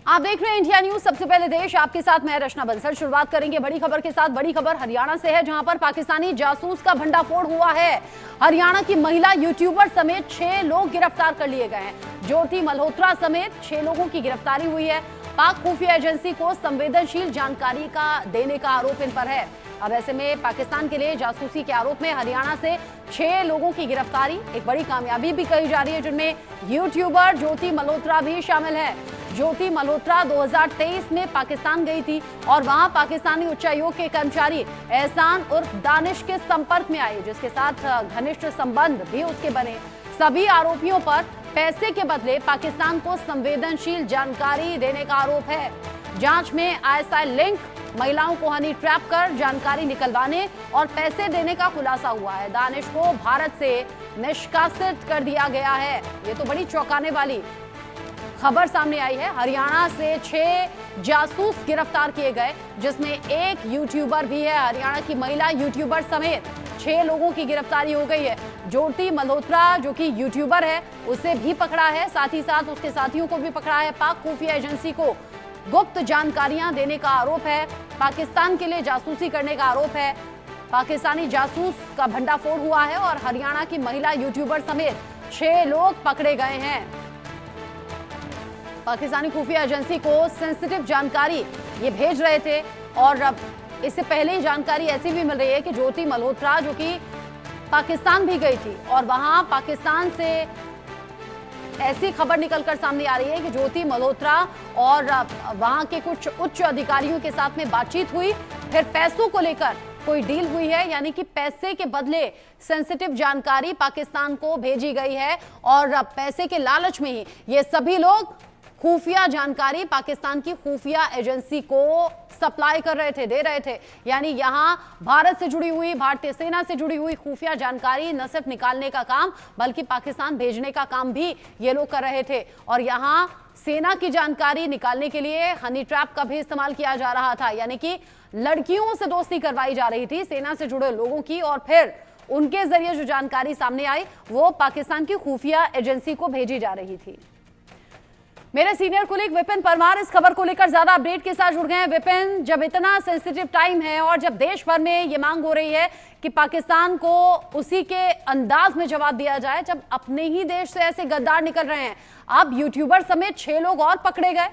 आप देख रहे हैं इंडिया न्यूज। सबसे पहले देश, आपके साथ मैं रचना बंसल। शुरुआत करेंगे बड़ी खबर के साथ। बड़ी खबर हरियाणा से है, जहां पर पाकिस्तानी जासूस का भंडाफोड़ हुआ है। हरियाणा की महिला यूट्यूबर समेत 6 लोग गिरफ्तार कर लिए गए हैं। ज्योति मल्होत्रा समेत 6 लोगों की गिरफ्तारी हुई है। पाक खुफिया एजेंसी को संवेदनशील जानकारी का देने का आरोप इन पर है। अब ऐसे में पाकिस्तान के लिए जासूसी के आरोप में हरियाणा से 6 लोगों की गिरफ्तारी एक बड़ी कामयाबी भी कही जा रही है, जिनमें यूट्यूबर ज्योति मल्होत्रा भी शामिल है। ज्योति मल्होत्रा 2023 में पाकिस्तान गई थी और वहां पाकिस्तानी उच्चायोग के कर्मचारी एहसान उर्फ दानिश के संपर्क में आई, जिसके साथ घनिष्ठ संबंध भी उसके बने। सभी आरोपियों पर पैसे के बदले पाकिस्तान को संवेदनशील जानकारी देने का आरोप है। जांच में आईएसआई लिंक, महिलाओं को हनी ट्रैप कर जानकारी निकलवाने और पैसे देने का खुलासा हुआ है। दानिश को भारत से निष्कासित कर दिया गया है। ये तो बड़ी चौंकाने वाली खबर सामने आई है। हरियाणा से 6 जासूस गिरफ्तार किए गए, जिसमें एक यूट्यूबर भी है। हरियाणा की महिला यूट्यूबर समेत 6 लोगों की गिरफ्तारी हो गई है। ज्योति मल्होत्रा जो कि यूट्यूबर है, उसे भी पकड़ा है, साथ ही साथ उसके साथियों को भी पकड़ा है। पाक खुफिया एजेंसी को गुप्त जानकारियां देने का आरोप है। पाकिस्तान के लिए जासूसी करने का आरोप है। पाकिस्तानी जासूस का भंडाफोड़ हुआ है और हरियाणा की महिला यूट्यूबर समेत 6 लोग पकड़े गए हैं। पाकिस्तानी खुफिया एजेंसी को सेंसिटिव जानकारी ये भेज रहे थे और अब इससे पहले ही जानकारी ऐसी भी मिल रही है कि ज्योति मल्होत्रा जो कि पाकिस्तान भी गई थी और वहां पाकिस्तान से ऐसी खबर निकलकर सामने आ रही है कि ज्योति मल्होत्रा और वहां के कुछ उच्च अधिकारियों के साथ में बातचीत हुई, फिर पैसों को लेकर कोई डील हुई है, यानी कि पैसे के बदले सेंसिटिव जानकारी पाकिस्तान को भेजी गई है और पैसे के लालच में ही ये सभी लोग खुफिया जानकारी पाकिस्तान की खुफिया एजेंसी को सप्लाई कर रहे थे, दे रहे थे। यानी यहां भारत से जुड़ी हुई, भारतीय सेना से जुड़ी हुई खुफिया जानकारी न सिर्फ निकालने का काम बल्कि पाकिस्तान भेजने का काम भी ये लोग कर रहे थे। और यहां सेना की जानकारी निकालने के लिए हनी ट्रैप का भी इस्तेमाल किया जा रहा था, यानी कि लड़कियों से दोस्ती करवाई जा रही थी सेना से जुड़े लोगों की, और फिर उनके जरिए जो जानकारी सामने आई वो पाकिस्तान की खुफिया एजेंसी को भेजी जा रही थी। मेरे सीनियर कुलीग विपिन परमार इस खबर को लेकर ज्यादा अपडेट के साथ जुड़ गए हैं। विपिन, जब इतना सेंसिटिव टाइम है और जब देश भर में ये मांग हो रही है कि पाकिस्तान को उसी के अंदाज में जवाब दिया जाए, जब अपने ही देश से ऐसे गद्दार निकल रहे हैं, अब यूट्यूबर समेत 6 लोग और पकड़े गए।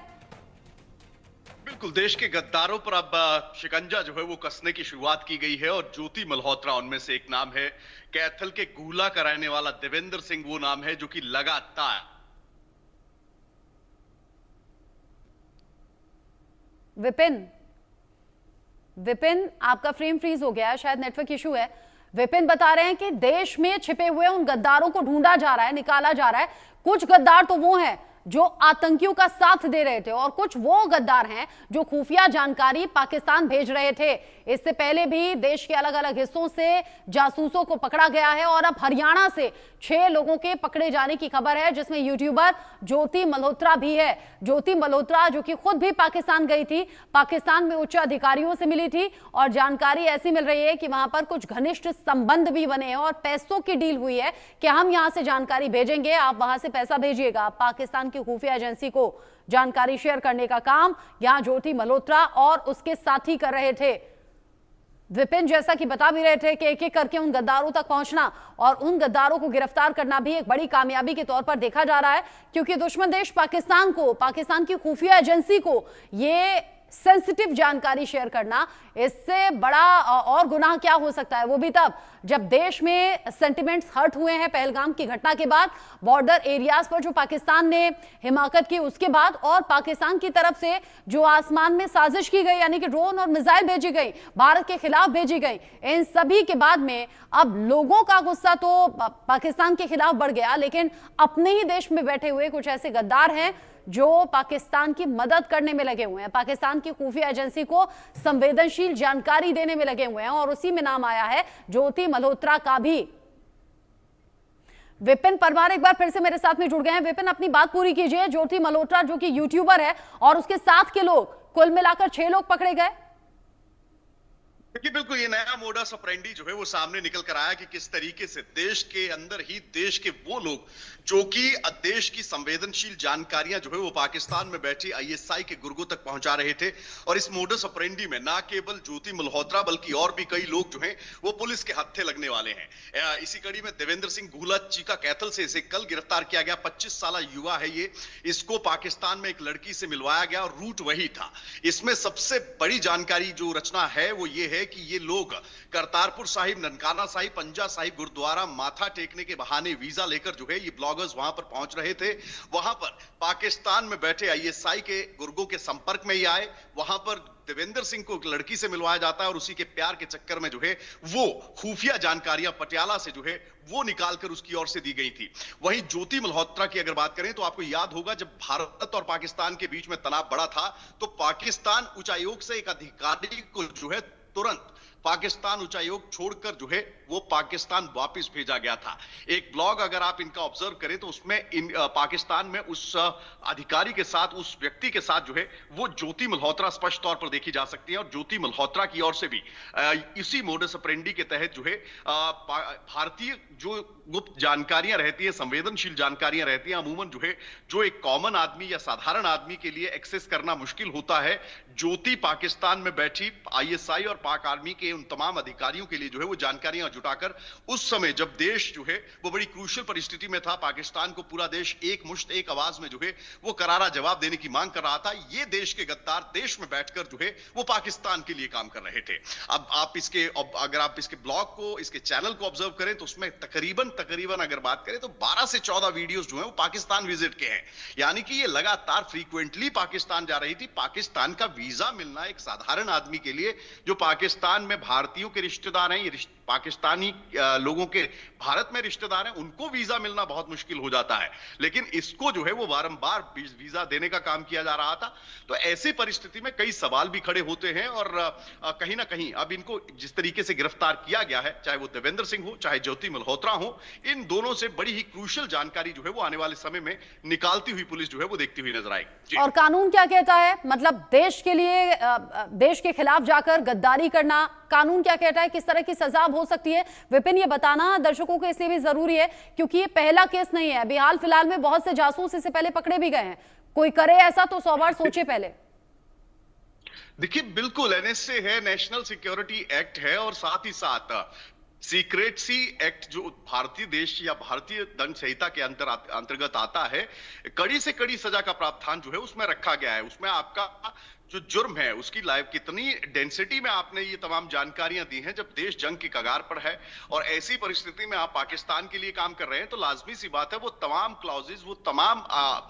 बिल्कुल, देश के गद्दारों पर अब शिकंजा जो है वो कसने की शुरुआत की गई है और ज्योति मल्होत्रा उनमें से एक नाम है। कैथल के गूला का रहने वाला देवेंद्र सिंह वो नाम है जो कि लगातार विपिन आपका फ्रेम फ्रीज हो गया है, शायद नेटवर्क इशू है। विपिन बता रहे हैं कि देश में छिपे हुए उन गद्दारों को ढूंढा जा रहा है, निकाला जा रहा है। कुछ गद्दार तो वो हैं जो आतंकियों का साथ दे रहे थे और कुछ वो गद्दार हैं जो खुफिया जानकारी पाकिस्तान भेज रहे थे। इससे पहले भी देश के अलग अलग हिस्सों से जासूसों को पकड़ा गया है और अब हरियाणा से 6 लोगों के पकड़े जाने की खबर है, जिसमें यूट्यूबर ज्योति मल्होत्रा भी है। ज्योति मल्होत्रा जो कि खुद भी पाकिस्तान गई थी, पाकिस्तान में उच्च अधिकारियों से मिली थी और जानकारी ऐसी मिल रही है कि वहां पर कुछ घनिष्ठ संबंध भी बने हैं और पैसों की डील हुई है कि हम यहां से जानकारी भेजेंगे, आप वहां से पैसा भेजिएगा। पाकिस्तान की खुफिया एजेंसी को जानकारी शेयर करने का काम यहां ज्योति मल्होत्रा और उसके साथी कर रहे थे। विपिन जैसा कि बता भी रहे थे कि एक एक करके उन गद्दारों तक पहुंचना और उन गद्दारों को गिरफ्तार करना भी एक बड़ी कामयाबी के तौर पर देखा जा रहा है, क्योंकि दुश्मन देश पाकिस्तान को, पाकिस्तान की खुफिया एजेंसी को ये सेंसिटिव जानकारी शेयर करना, इससे बड़ा और गुनाह क्या हो सकता है। वो भी तब जब देश में सेंटिमेंट्स हर्ट हुए हैं पहलगाम की घटना के बाद, बॉर्डर एरियाज पर जो पाकिस्तान ने हिमाकत की उसके बाद, और पाकिस्तान की तरफ से जो आसमान में साजिश की गई, यानी कि ड्रोन और मिसाइल भेजी गई, भारत के खिलाफ भेजी गई, इन सभी के बाद में अब लोगों का गुस्सा तो पाकिस्तान के खिलाफ बढ़ गया, लेकिन अपने ही देश में बैठे हुए कुछ ऐसे गद्दार हैं जो पाकिस्तान की मदद करने में लगे हुए हैं, पाकिस्तान की खुफिया एजेंसी को संवेदनशील जानकारी देने में लगे हुए हैं, और उसी में नाम आया है ज्योति मल्होत्रा का भी। विपिन परमार एक बार फिर से मेरे साथ में जुड़ गए हैं। विपिन, अपनी बात पूरी कीजिए। ज्योति मल्होत्रा जो कि यूट्यूबर है और उसके साथ के लोग, कुल मिलाकर 6 लोग पकड़े गए। देखिए बिल्कुल ये नया मोडस ऑपरेंडी जो है वो सामने निकल कर आया कि किस तरीके से देश के अंदर ही देश के वो लोग जो कि देश की संवेदनशील जानकारियां जो है वो पाकिस्तान में बैठी आईएसआई के गुर्गों तक पहुंचा रहे थे। और इस मोडस ऑपरेंडी में ना केवल ज्योति मल्होत्रा बल्कि और भी कई लोग जो हैं वो पुलिस के हत्थे लगने वाले हैं। इसी कड़ी में देवेंद्र सिंह घूला चीका कैथल से इसे कल गिरफ्तार किया गया। 25 साल युवा है ये। इसको पाकिस्तान में एक लड़की से मिलवाया गया और रूट वही था। इसमें सबसे बड़ी जानकारी जो रचना है वो ये है कि ये लोग करतारपुर साहिब, ननकाना साहिब, पंजा साहिब गुरुद्वारा माथा टेकने के बहाने वीजा लेकर जो है ये ब्लॉगर्स वहां पर पहुंच रहे थे। वहां पर पाकिस्तान में बैठे आईएसआई के गुर्गों के संपर्क में ही आए। वहां पर देवेंद्र सिंह को एक लड़की से मिलवाया जाता है और उसी के प्यार के चक्कर में जो है वो खुफिया जानकारियां पटियाला से जो है वो निकालकर उसकी ओर से दी गई थी। वहीं ज्योति मल्होत्रा की अगर बात करें तो आपको याद होगा जब भारत और पाकिस्तान के बीच में तनाव बढ़ा था तो पाकिस्तान उच्चायोग से एक अधिकारी को जो है तुरंत पाकिस्तान उच्चायोग छोड़कर जो है वो पाकिस्तान वापस भेजा गया था। एक ब्लॉग अगर आप इनका ऑब्जर्व करें तो उसमें पाकिस्तान में उस अधिकारी के साथ, उस व्यक्ति के साथ जो है वो ज्योति मल्होत्रा स्पष्ट तौर पर देखी जा सकती है। और ज्योति मल्होत्रा की ओर से भी इसी मोडस ऑपरेंडी के तहत जो है भारतीय जो गुप्त जानकारियां रहती है, संवेदनशील जानकारियां रहती हैं, अमूमन जो है जो एक कॉमन आदमी या साधारण आदमी के लिए एक्सेस करना मुश्किल होता है, ज्योति पाकिस्तान में बैठी आईएसआई और पाक आर्मी के उन तमाम अधिकारियों के लिए जो है वो जानकारियां जुटाकर उस समय जब देश जो है वो बड़ी क्रूशियल परिस्थिति में था, पाकिस्तान को पूरा देश एक मुश्त एक आवाज में जो है वो करारा जवाब देने की मांग कर रहा था, ये देश के गद्दार देश में बैठकर जो है वो पाकिस्तान के लिए काम कर रहे थे। अब अगर आप इसके ब्लॉग को, इसके चैनल को ऑब्जर्व करें तो उसमें तकरीबन अगर बात करें तो 12 से 14 वीडियोस जो है वो पाकिस्तान विजिट के हैं। यानी कि ये लगातार फ्रीक्वेंटली पाकिस्तान जा रही थी। पाकिस्तान का वीजा मिलना एक साधारण आदमी के लिए जो पाकिस्तान में भारतीयों के रिश्तेदार हैं, ये पाकिस्तानी लोगों के भारत में रिश्तेदार हैं, उनको वीजा मिलना बहुत मुश्किल हो जाता है। लेकिन इसको जो है वो बारंबार वीजा देने का काम किया जा रहा था। तो ऐसी परिस्थिति में कई सवाल भी खड़े होते हैं और कहीं ना कहीं अब इनको जिस तरीके से गिरफ्तार किया गया है, चाहे वो देवेंद्र सिंह हो चाहे ज्योति मल्होत्रा हो, इन दोनों से बड़ी ही क्रूशियल जानकारी जो है वो आने वाले समय में निकालती हुई पुलिस जो है वो देखती हुई नजर आएगी। और कानून क्या कहता है? मतलब देश के लिए, देश के खिलाफ जाकर गद्दारी करना, कानून क्या कहता है? किस तरह की सजा हो सकती है? विपिन, ये बताना दर्शकों को इसलिए भी जरूरी है क्योंकि ये पहला केस नहीं है। अभी हाल फिलहाल में बहुत से जासूस इससे पहले पकड़े भी गए हैं। कोई करे ऐसा तो 100 बार सोचे पहले। देखिए बिल्कुल एनएसए है, नेशनल सिक्योरिटी एक्ट है और साथ ही साथ सीक्रेटसी एक्ट जो भारतीय देश या भारतीय दंड संहिता के अंतर्गत आता है, कड़ी से कड़ी सजा का प्रावधान जो है उसमें रखा गया है। उसमें आपका जो जुर्म है उसकी लाइव कितनी डेंसिटी में आपने ये तमाम जानकारियां दी हैं जब देश जंग की कगार पर है और ऐसी परिस्थिति में आप पाकिस्तान के लिए काम कर रहे हैं, तो लाजमी सी बात है वो तमाम क्लॉजेज, वो तमाम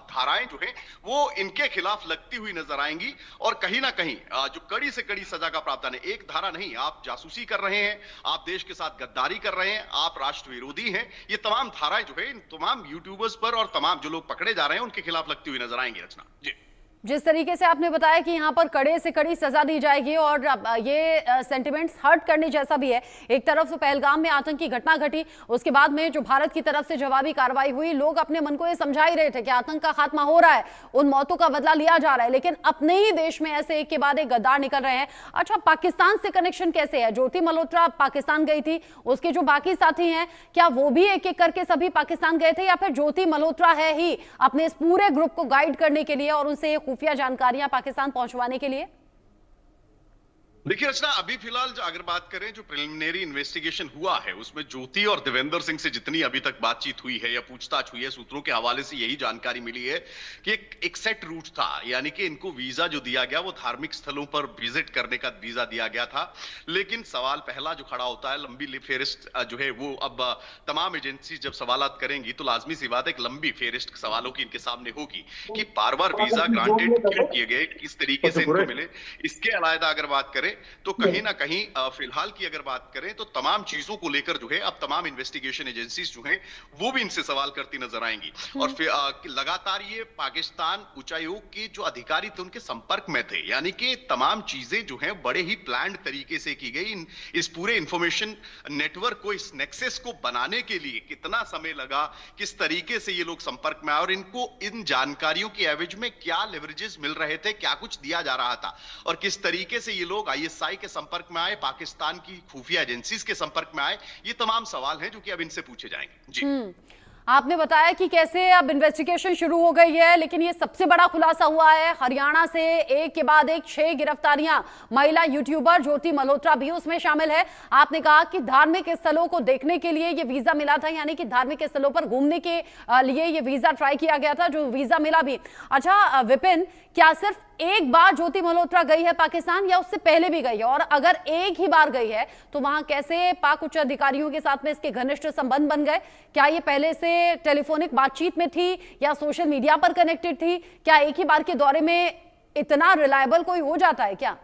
धाराएं जो है वो इनके खिलाफ लगती हुई नजर आएंगी। और कहीं ना कहीं जो कड़ी से कड़ी सजा का प्रावधान है, एक धारा नहीं, आप जासूसी कर रहे हैं, आप देश के साथ गद्दारी कर रहे हैं, आप राष्ट्र विरोधी हैं, ये तमाम धाराएं जो है इन तमाम यूट्यूबर्स पर और तमाम जो लोग पकड़े जा रहे हैं उनके खिलाफ लगती हुई नजर आएंगी। रचना जी, जिस तरीके से आपने बताया कि यहाँ पर कड़े से कड़ी सजा दी जाएगी और ये सेंटिमेंट्स हर्ट करने जैसा भी है। एक तरफ से पहलगाम में आतंकी घटना घटी, उसके बाद में जो भारत की तरफ से जवाबी कार्रवाई हुई, लोग अपने मन को ये समझा ही रहे थे कि आतंक का खात्मा हो रहा है, उन मौतों का बदला लिया जा रहा है। लेकिन अपने ही देश में ऐसे एक के बाद एक गद्दार निकल रहे हैं। अच्छा, पाकिस्तान से कनेक्शन कैसे है? ज्योति मल्होत्रा पाकिस्तान गई थी, उसके जो बाकी साथी हैं क्या वो भी एक एक करके सभी पाकिस्तान गए थे या फिर ज्योति मल्होत्रा है ही अपने इस पूरे ग्रुप को गाइड करने के लिए और उनसे खुफिया जानकारियां पाकिस्तान पहुंचवाने के लिए? देखिए रचना, अभी फिलहाल अगर बात करें जो प्रिलिमिनरी इन्वेस्टिगेशन हुआ है उसमें ज्योति और देवेंद्र सिंह से जितनी अभी तक बातचीत हुई है या पूछताछ हुई है, सूत्रों के हवाले से यही जानकारी मिली है कि एक सेट रूट था, यानी कि इनको वीजा जो दिया गया वो धार्मिक स्थलों पर विजिट करने का वीजा दिया गया था। लेकिन सवाल पहला जो खड़ा होता है, लंबी फेरिस्त जो है वो अब तमाम एजेंसी जब सवालात करेंगी तो लाजमी सी बात है एक लंबी फेरिस्त सवालों की इनके सामने होगी कि बार बार वीजा ग्रांटेड क्यों किए गए, किस तरीके से इनको मिले। इसके अलावा अगर बात करें तो कहीं ना कहीं फिलहाल की अगर बात करें तो तमाम चीजों को लेकर जो है अब तमाम इन्वेस्टिगेशन एजेंसीज जो हैं वो भी इनसे सवाल करती नजर आएंगी। और फिर लगातार ये पाकिस्तान उच्चायोग के जो अधिकारी थे उनके संपर्क में थे, यानी कि तमाम चीजें जो हैं बड़े ही प्लान्ड तरीके से की गई। इस पूरे इंफॉर्मेशन नेटवर्क को, इस नेक्सस को बनाने के लिए कितना समय लगा, किस तरीके से ये लोग संपर्क में आए और इनको इन जानकारियों के एवज में क्या लेवरेजेस मिल रहे थे, क्या कुछ दिया जा रहा था और किस तरीके से ये लोग आईएसआई के संपर्क में आए, पाकिस्तान की खुफिया एजेंसीज के संपर्क में आए? ये तमाम सवाल हैं जो कि अब इनसे पूछे जाएंगे। जी। आपने बताया कि कैसे अब इन्वेस्टिगेशन शुरू हो गई है, लेकिन ये सबसे बड़ा खुलासा हुआ है हरियाणा से एक के बाद एक 6 गिरफ्तारियां। महिला यूट्यूबर ज्योति मल्होत्रा भी उसमें शामिल है। आपने कहा कि धार्मिक स्थलों को देखने के लिए ये वीजा मिला था, यानी कि धार्मिक स्थलों पर घूमने के लिए ये वीजा ट्राई किया गया था, जो वीजा मिला भी। अच्छा विपिन, क्या सिर्फ एक बार ज्योति मल्होत्रा गई है पाकिस्तान या उससे पहले भी गई है? और अगर एक ही बार गई है तो वहां कैसे पाक उच्च अधिकारियों के साथ में इसके घनिष्ठ संबंध बन गए? क्या ये पहले से टेलीफोनिक बातचीत में थी या सोशल मीडिया पर कनेक्टेड थी? क्या एक ही बार के दौरे में इतना रिलायबल कोई हो जाता है क्या?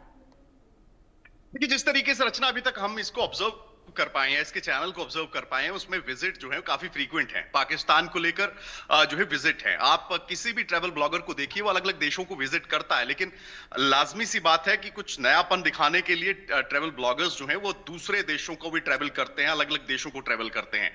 देखिए, जिस तरीके से रचना अभी तक हम इसको ऑब्जर्व कर पाए हैं, इसके चैनल को ऑब्जर्व कर पाए हैं, उसमें विजिट जो है काफी फ्रीक्वेंट है। पाकिस्तान को लेकर जो है विजिट है। आप किसी भी ट्रैवल ब्लॉगर को देखिए, वो अलग अलग देशों को विजिट करता है, लेकिन लाजमी सी बात है कि कुछ नयापन दिखाने के लिए ट्रैवल ब्लॉगर्स जो है वो दूसरे देशों को भी ट्रैवल करते हैं, अलग अलग देशों को ट्रैवल करते हैं।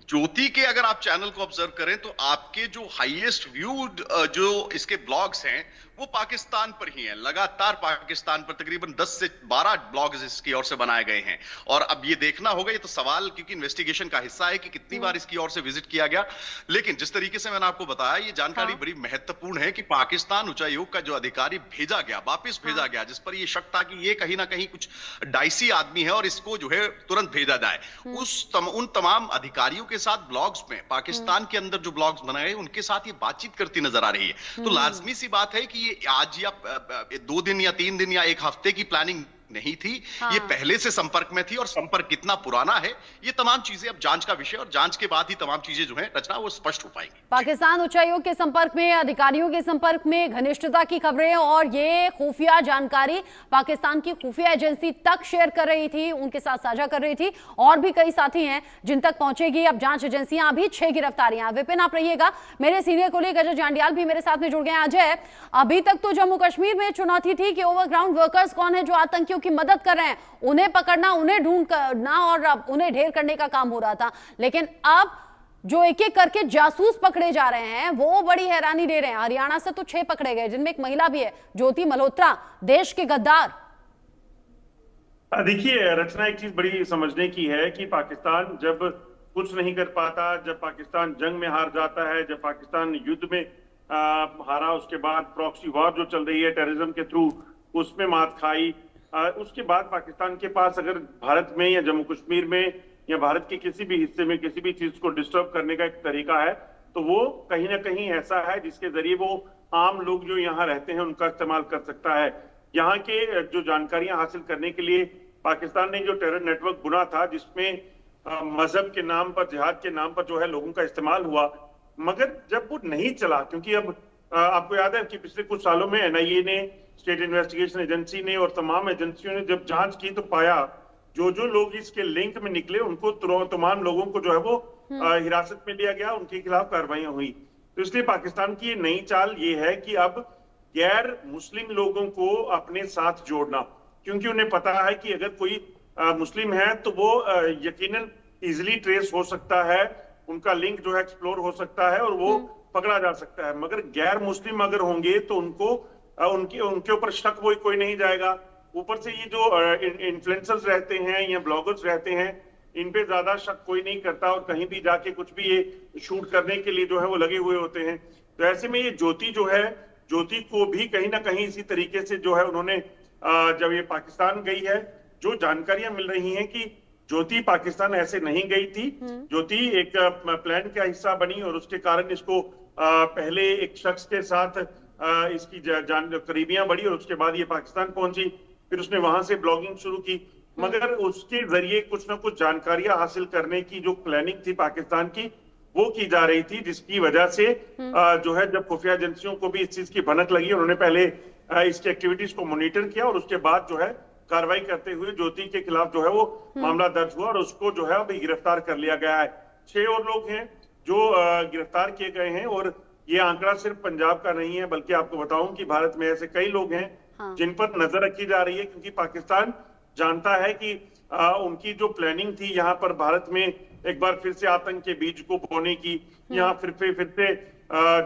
ज्योति के अगर आप चैनल को ऑब्जर्व करें तो आपके जो हाईएस्ट व्यूड जो इसके ब्लॉग्स हैं वो पाकिस्तान पर ही हैं। लगातार पाकिस्तान पर तकरीबन 10 से 12 ब्लॉग्स इसकी ओर से बनाए गए हैं। और अब ये देखना होगा, ये तो सवाल क्योंकि इन्वेस्टिगेशन का हिस्सा है कि कितनी बार इसकी ओर से विजिट किया गया। लेकिन जिस तरीके से मैंने आपको बताया, ये जानकारी बड़ी महत्वपूर्ण है कि पाकिस्तान उच्चायोग का जो अधिकारी भेजा गया, वापस भेजा गया, जिस पर ये शक था कि ये कहीं ना कहीं कुछ डाइसी आदमी है और इसको जो है तुरंत भेजा जाए, उन तमाम अधिकारियों के साथ ब्लॉग्स में, पाकिस्तान के अंदर जो ब्लॉग्स बनाए उनके साथ ये बातचीत करती नजर आ रही है। तो लाजमी सी बात है कि ये आज या 2 दिन या 3 दिन या 1 हफ्ते की प्लानिंग नहीं थी। ये पहले से संपर्क में थी, और संपर्क कितना पुराना है ये तमाम चीजें अब जांच का विषय, और जांच के बाद ही तमाम चीजें जो है रचना वो स्पष्ट हो पाएंगी। पाकिस्तान उच्चायोग के संपर्क में, अधिकारियों के संपर्क में, घनिष्ठता की खबरें, और ये खुफिया जानकारी पाकिस्तान की खुफिया एजेंसी तक शेयर कर रही थी, उनके साथ साझा कर रही थी। और भी कई साथी हैं जिन तक पहुंचेगी अब जांच एजेंसियां। अभी 6 गिरफ्तारियां। विपिन आप रहिएगा, मेरे सीनियर कोलीग अजय जांडियाल भी मेरे साथ में जुड़ गए हैं। अजय, अभी तक तो जम्मू कश्मीर में चुनौती थी कि ओवरग्राउंड वर्कर्स कौन है जो आतंकियों की मदद कर रहे हैं, उन्हें पकड़ना, उन्हें ढूंढ करना और उन्हें ढेर करने का काम हो रहा था। लेकिन अब जो एक एक करके जासूस पकड़े जा रहे हैं वो बड़ी हैरानी दे रहे हैं। हरियाणा से तो 6 पकड़े गए, जिनमें एक महिला भी है, ज्योति मल्होत्रा, देश के गद्दार। देखिए रचना, एक चीज बड़ी समझने की है कि पाकिस्तान जब कुछ नहीं कर पाता, जब पाकिस्तान जंग में हार जाता है, जब पाकिस्तान युद्ध में हारा, उसके बाद प्रॉक्सी वॉर जो चल रही है टेररिज्म के थ्रू, उसमें मात खाई, उसके बाद पाकिस्तान के पास अगर भारत में या जम्मू कश्मीर में या भारत के किसी भी हिस्से में किसी भी चीज को डिस्टर्ब करने का एक तरीका है, तो वो कहीं ना कहीं ऐसा है जिसके जरिए वो आम लोग जो यहाँ रहते हैं उनका इस्तेमाल कर सकता है। यहाँ के जो जानकारियां हासिल करने के लिए पाकिस्तान ने जो टेरर नेटवर्क बुना था, जिसमें मजहब के नाम पर, जिहाद के नाम पर जो है लोगों का इस्तेमाल हुआ, मगर जब वो नहीं चला, क्योंकि अब आपको याद है कि पिछले कुछ सालों में एनआईए ने, स्टेट इन्वेस्टिगेशन एजेंसी ने और तमाम एजेंसियों ने जब जांच की तो पाया जो जो लोग इसके लिंक में निकले उनको तमाम लोगों को जो है वो हिरासत में लिया गया, उनके खिलाफ कार्रवाइयां हुई। तो इसलिए पाकिस्तान की नई चाल ये है कि अब गैर मुस्लिम लोगों को अपने साथ जोड़ना, क्योंकि उन्हें पता है कि अगर कोई मुस्लिम है तो वो यकीनन इजिली ट्रेस हो सकता है, उनका लिंक जो है एक्सप्लोर हो सकता है और वो पकड़ा जा सकता है। मगर गैर मुस्लिम अगर होंगे तो उनको उनके ऊपर शक कोई नहीं जाएगा। ऊपर से ये जो इन्फ्लुएंसर्स रहते हैं या ब्लॉगर्स रहते हैं, इन पे ज्यादा शक कोई नहीं करता और कहीं भी जाके कुछ भी ये शूट करने के लिए जो है वो लगे हुए होते हैं। तो ऐसे में ये ज्योति जो है, ज्योति को भी कहीं ना कहीं इसी तरीके से जो है उन्होंने जब ये पाकिस्तान गई है, जो जानकारियां मिल रही हैं कि ज्योति पाकिस्तान ऐसे नहीं गई थी, ज्योति एक प्लान का हिस्सा बनी और उसके कारण इसको पहले एक शख्स के साथ इसकी करीबियां बढ़ी और उसके बाद ये पाकिस्तान पहुंची, फिर उसने वहां से ब्लॉगिंग शुरू की। मगर उसके जरिए कुछ ना कुछ जानकारियां हासिल करने की जो प्लानिंग थी पाकिस्तान की, वो की जा रही थी, जिसकी वजह से जो है जब खुफिया एजेंसियों को भी इस चीज की भनक लगी, उन्होंने पहले इसकी एक्टिविटीज को मॉनिटर किया और उसके बाद जो है कार्रवाई करते हुए ज्योति के खिलाफ जो है वो मामला दर्ज हुआ और उसको जो है अभी गिरफ्तार कर लिया गया है। 6 और लोग हैं जो गिरफ्तार किए गए हैं और ये आंकड़ा सिर्फ पंजाब का नहीं है, बल्कि आपको बताऊं कि भारत में ऐसे कई लोग हैं जिन पर नजर रखी जा रही है, क्योंकि पाकिस्तान जानता है कि उनकी जो प्लानिंग थी यहाँ पर भारत में एक बार फिर से आतंक के बीज को बोने की, यहाँ फिर से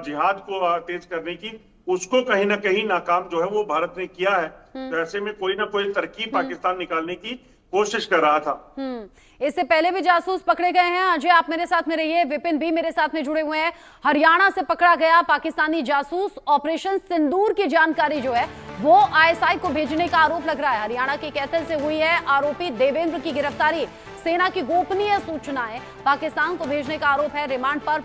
जिहाद को तेज करने की, उसको कहीं ना कहीं नाकाम जो है वो भारत ने किया है। तो ऐसे में कोई ना कोई तरकीब पाकिस्तान निकालने की कोशिश कर रहा था। इससे पहले भी जासूस पकड़े गए हैं। अजय, आप मेरे साथ में रहिए, विपिन भी मेरे साथ में जुड़े हुए हैं। हरियाणा से पकड़ा गया पाकिस्तानी जासूस, ऑपरेशन सिंदूर की जानकारी जो है वो आईएसआई को भेजने का आरोप लग रहा है। हरियाणा के कैथल से हुई है आरोपी देवेंद्र की गिरफ्तारी। सेना की गोपनीय सूचनाएं पाकिस्तान को भेजने का आरोप है। रिमांड पर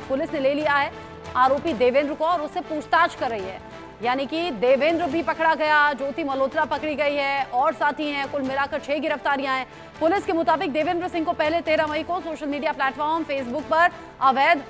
पुलिस ने ले लिया है आरोपी देवेंद्र को और उससे पूछताछ कर रही है। यानी कि देवेंद्र भी पकड़ा गया, ज्योति मल्होत्रा पकड़ी गई है और साथी हैं। कुल मिलाकर 6 गिरफ्तारियां हैं। पुलिस के मुताबिक देवेंद्र सिंह को पहले 13 मई को सोशल मीडिया प्लेटफॉर्म फेसबुक पर अवैध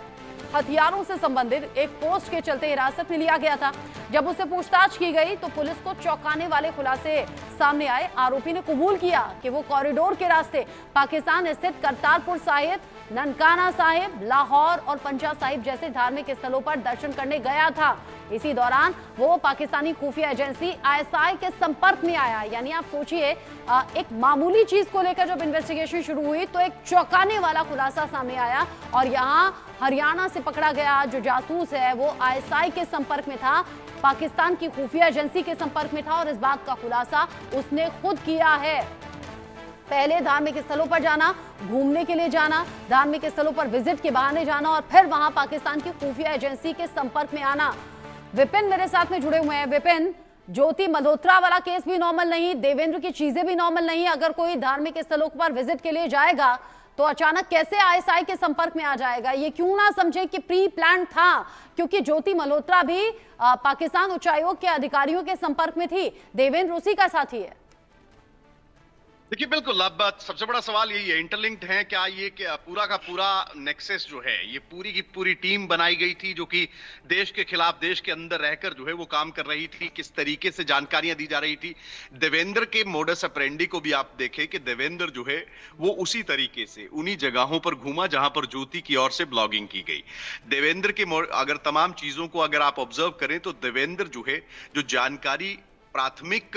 हथियारों से संबंधित एक पोस्ट के चलते हिरासत में लिया गया था। जब उससे पूछताछ की गई तो पुलिस को चौंकाने वाले खुलासे सामने आए। आरोपी ने कबूल किया कि वो कॉरिडोर के रास्ते पाकिस्तान स्थित करतारपुर साहिब, ननकाना साहिब, लाहौर और पंजा साहिब जैसे धार्मिक स्थलों पर दर्शन करने गया था। इसी दौरान वो पाकिस्तानी खुफिया एजेंसी आईएसआई के संपर्क में आया। यानी आप सोचिए, एक मामूली चीज को लेकर जब इन्वेस्टिगेशन शुरू हुई तो एक चौंकाने वाला खुलासा सामने आया और यहाँ हरियाणा से पकड़ा गया जो जासूस है वो आईएसआई के संपर्क में था, पाकिस्तान की खुफिया एजेंसी के संपर्क में था और इस बात का खुलासा उसने खुद किया है। पहले धार्मिक स्थलों पर जाना, घूमने के लिए जाना, धार्मिक स्थलों पर विजिट के बहाने जाना और फिर वहां पाकिस्तान की खुफिया एजेंसी के संपर्क में आना। विपिन मेरे साथ में जुड़े हुए हैं। विपिन, ज्योति मल्होत्रा वाला केस भी नॉर्मल नहीं, देवेंद्र की चीजें भी नॉर्मल नहीं। अगर कोई धार्मिक स्थलों पर विजिट के लिए जाएगा तो अचानक कैसे आईएसआई के संपर्क में आ जाएगा? ये क्यों ना समझे कि प्री प्लान था, क्योंकि ज्योति मल्होत्रा भी पाकिस्तान उच्चायोग के अधिकारियों के संपर्क में थी। देवेंद्र उसी का साथी है। देखिए, बिल्कुल। अब सबसे बड़ा सवाल यही है, इंटरलिंक्ड है क्या ये? क्या पूरा का पूरा नेक्सस जो है, ये पूरी की पूरी टीम बनाई गई थी जो कि देश के खिलाफ, देश के अंदर रहकर जो है वो काम कर रही थी? किस तरीके से जानकारियां दी जा रही थी? देवेंद्र के मोडस ऑपरेंडी को भी आप देखें कि देवेंद्र जो है वो उसी तरीके से उन्हीं जगहों पर घूमा जहां पर ज्योति की ओर से ब्लॉगिंग की गई। देवेंद्र के अगर तमाम चीजों को अगर आप ऑब्जर्व करें तो देवेंद्र जो है, जो जानकारी प्राथमिक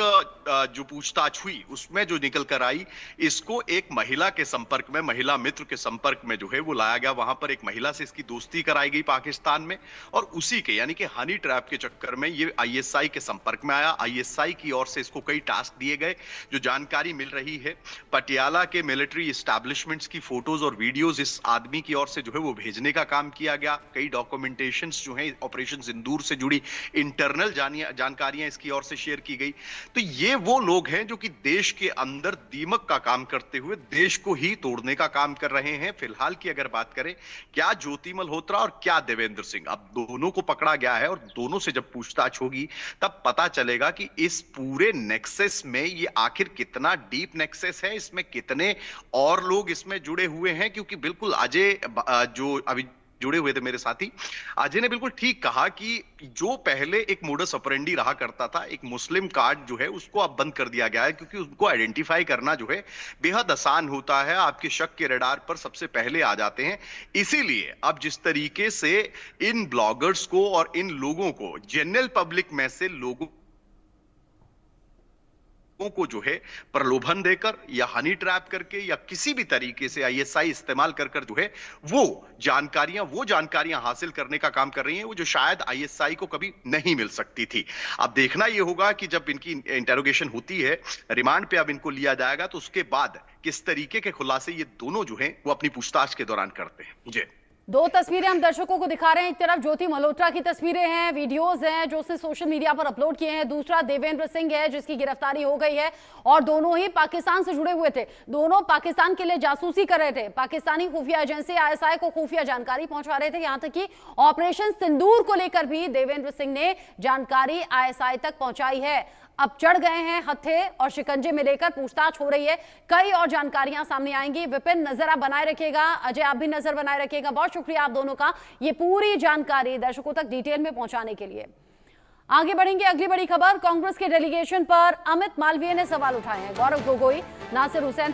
जो पूछताछ हुई उसमें जो निकल कर आई, इसको एक महिला के संपर्क में, महिला मित्र के संपर्क में जो है वो लाया गया। वहां पर एक महिला से इसकी दोस्ती कराई गई पाकिस्तान में और उसी के यानी कि हनी ट्रैप के चक्कर में ये आईएसआई के संपर्क में आया। आईएसआई की ओर से इसको कई टास्क दिए गए। जो जानकारी मिल रही है, पटियाला के मिलिट्री एस्टैब्लिशमेंट्स की फोटोज और वीडियोज इस आदमी की ओर से जो है वो भेजने का काम किया गया। कई डॉक्यूमेंटेशंस जो है ऑपरेशन सिंदूर से जुड़ी इंटरनल जानकारियां इसकी ओर से शेयर की गई। तो ये वो लोग हैं जो कि देश के अंदर दीमक का काम करते हुए देश को ही तोड़ने का काम कर रहे हैं। फिलहाल की अगर बात करें, क्या ज्योति मल्होत्रा और क्या देवेंद्र सिंह, अब दोनों को पकड़ा गया है और दोनों से जब पूछताछ होगी तब पता चलेगा कि इस पूरे नेक्सस में ये आखिर कितना डीप नेक्सस है, इसमें कितने और लोग इसमें जुड़े हुए हैं। क्योंकि बिल्कुल अजय जो अभी जुड़े हुए थे मेरे साथी, अजय ने बिल्कुल ठीक कहा कि जो पहले एक मोडस ऑपरेंडी रहा करता था, एक मुस्लिम कार्ड जो है उसको अब बंद कर दिया गया है, क्योंकि उनको आइडेंटिफाई करना जो है बेहद आसान होता है। आपके शक के रडार पर सबसे पहले आ जाते हैं। इसीलिए अब जिस तरीके से इन ब्लॉगर्स को और इन लोगों को, जनरल पब्लिक में से लोगों को जो है प्रलोभन देकर या हनी ट्रैप करके या किसी भी तरीके से आईएसआई इस्तेमाल कर जो है वो जानकारियां हासिल करने का काम कर रही हैं, वो जो शायद आईएसआई को कभी नहीं मिल सकती थी। अब देखना ये होगा कि जब इनकी इंटेरोगेशन होती है, रिमांड पे अब इनको लिया जाएगा, तो उसके बाद किस तरीके के खुलासे ये दोनों जो हैं वो अपनी पूछताछ के दौरान करते हैं। जी, दो तस्वीरें हम दर्शकों को दिखा रहे हैं। एक तरफ ज्योति मल्होत्रा की तस्वीरें हैं, वीडियोस हैं जो उसने सोशल मीडिया पर अपलोड किए हैं। दूसरा देवेंद्र सिंह है जिसकी गिरफ्तारी हो गई है और दोनों ही पाकिस्तान से जुड़े हुए थे। दोनों पाकिस्तान के लिए जासूसी कर रहे थे। पाकिस्तानी खुफिया एजेंसी आईएसआई को खुफिया जानकारी पहुंचा रहे थे। यहां तक कि ऑपरेशन सिंदूर को लेकर भी देवेंद्र सिंह ने जानकारी आईएसआई तक पहुंचाई है। अब चढ़ गए हैं हत्थे और शिकंजे में लेकर पूछताछ हो रही है। कई और जानकारियां सामने आएंगी। विपिन, नजर आप बनाए रखिएगा। अजय, आप भी नजर बनाए रखिएगा। बहुत शुक्रिया आप दोनों का ये पूरी जानकारी दर्शकों तक डिटेल में पहुंचाने के लिए। आगे बढ़ेंगे। अगली बड़ी खबर, कांग्रेस के डेलीगेशन पर अमित मालवीय ने सवाल उठाए हैं। गौरव गोगोई नासिर हुसैन पर